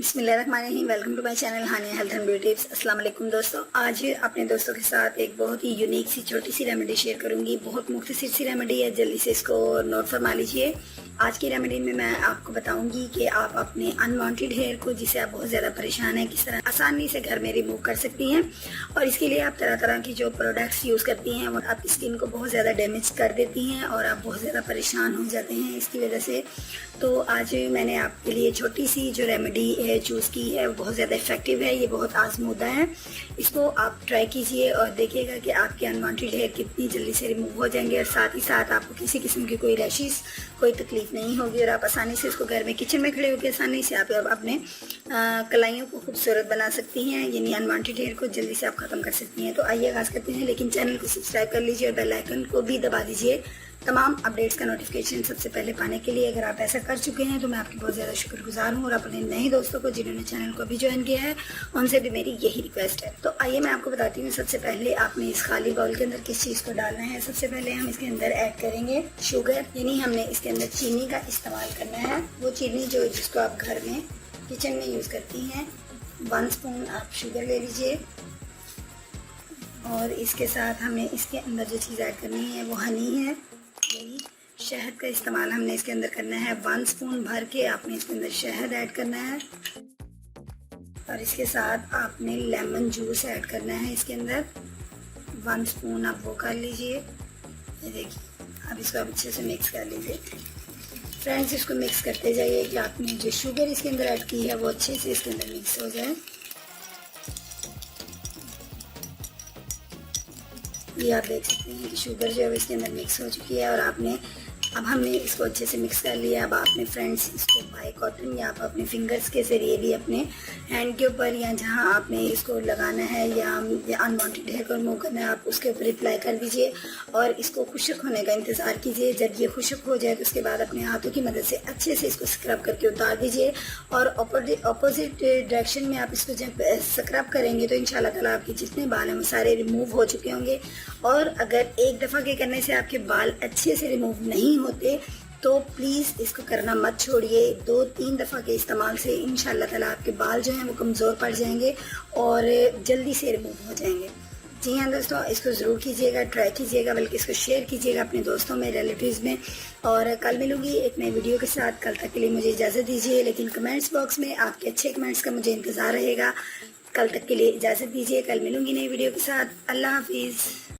बिस्मिल्लाहिर्रहमानिर्रहीम। Welcome to my channel Hania health and beauty tips. अस्सलाम वालेकुम दोस्तों, आज अपने दोस्तों के साथ एक बहुत ही यूनिक सी छोटी सी रेमेडी शेयर करूंगी। बहुत मुख्तसर सी रेमेडी है, जल्दी से इसको नोट फरमा लीजिए। आज की रेमेडी में मैं आपको बताऊंगी कि आप अपने अनवांटेड हेयर को, जिसे आप बहुत ज़्यादा परेशान हैं, किस तरह आसानी से घर में रिमूव कर सकती हैं। और इसके लिए आप तरह तरह की जो प्रोडक्ट्स यूज़ करती हैं वो आपकी स्किन को बहुत ज़्यादा डैमेज कर देती हैं और आप बहुत ज़्यादा परेशान हो जाते हैं इसकी वजह से। तो आज मैंने आपके लिए छोटी सी जो रेमेडी है चूज़ की है, वो बहुत ज़्यादा इफेक्टिव है। ये बहुत आजमूदा है, इसको आप ट्राई कीजिए और देखिएगा कि आपके अनवांटेड हेयर कितनी जल्दी से रिमूव हो जाएंगे और साथ ही साथ आपको किसी किस्म की कोई रैशेस, कोई तकलीफ नहीं होगी और आप आसानी से इसको घर में किचन में खड़े होकर आसानी से आप अपने कलाइयों को खूबसूरत बना सकती हैं, यानी अनवांटेड हेयर को जल्दी से आप ख़त्म कर सकती हैं। तो आइए आगाज़ करते हैं, लेकिन चैनल को सब्सक्राइब कर लीजिए और बेल आइकन को भी दबा दीजिए तमाम अपडेट्स का नोटिफिकेशन सबसे पहले पाने के लिए। अगर आप ऐसा कर चुके हैं तो मैं आपकी बहुत ज़्यादा शुक्रगुजार हूँ और अपने नए दोस्तों को जिन्होंने चैनल को भी ज्वाइन किया है उनसे भी मेरी यही रिक्वेस्ट है। तो आइए मैं आपको बताती हूँ, सबसे पहले आपने इस खाली बाउल के अंदर किस चीज़ को डालना है। सबसे पहले हम इसके अंदर ऐड करेंगे शुगर, यानी हमने इसके अंदर चीनी का इस्तेमाल करना है। वो चीनी जिसको आप घर में किचन में यूज़ करती हैं। 1 स्पून आप शुगर ले लीजिए और इसके साथ हमें इसके अंदर जो चीज़ ऐड करनी है वो हनी है, यही शहद का इस्तेमाल हमने इसके अंदर करना है। 1 स्पून भर के आपने इसके अंदर शहद ऐड करना है और इसके साथ आपने लेमन जूस ऐड करना है इसके अंदर। 1 स्पून आप वो कर लीजिए। ये देखिए, अब इसको आप अच्छे से मिक्स कर लीजिए फ्रेंड्स। इसको मिक्स करते जाइए कि आपने जो शुगर इसके अंदर ऐड की है वो अच्छे से इसके अंदर मिक्स हो जाए। ये आप देख सकते हैं कि शुगर जो है इसके अंदर मिक्स हो चुकी है और अब हमने इसको अच्छे से मिक्स कर लिया। अब आपने फ्रेंड्स इसको बाय कॉटन या आप अपने फिंगर्स के ज़रिए भी अपने हैंड के ऊपर या जहां आपने इसको लगाना है या अनवांटेड हेयर को रिमूव करना है, आप उसके ऊपर अप्लाई कर दीजिए और इसको खुश्क होने का इंतज़ार कीजिए। जब ये खुश्क हो जाए तो उसके बाद अपने हाथों की मदद से अच्छे से इसको स्क्रब करके उतार दीजिए और अपोजिट डायरेक्शन में आप इसको जब स्क्रब करेंगे तो इंशाल्लाह ताला आपके जितने बाल हैं वो सारे रिमूव हो चुके होंगे। और अगर एक दफ़ा के करने से आपके बाल अच्छे से रिमूव नहीं होते तो प्लीज़ इसको करना मत छोड़िए। 2-3 दफ़ा के इस्तेमाल से इंशाल्लाह ताला आपके बाल जो हैं वो कमज़ोर पड़ जाएंगे और जल्दी से रिमूव हो जाएंगे। जी हाँ दोस्तों, इसको ज़रूर कीजिएगा, ट्राई कीजिएगा, बल्कि इसको शेयर कीजिएगा अपने दोस्तों में, रिलेटिव्स में। और कल मिलूंगी एक नई वीडियो के साथ। कल तक के लिए मुझे इजाज़त दीजिए, लेकिन कमेंट्स बॉक्स में आपके अच्छे कमेंट्स का मुझे इंतज़ार रहेगा। कल तक के लिए इजाज़त दीजिए, कल मिलूंगी नई वीडियो के साथ। अल्लाह हाफिज़।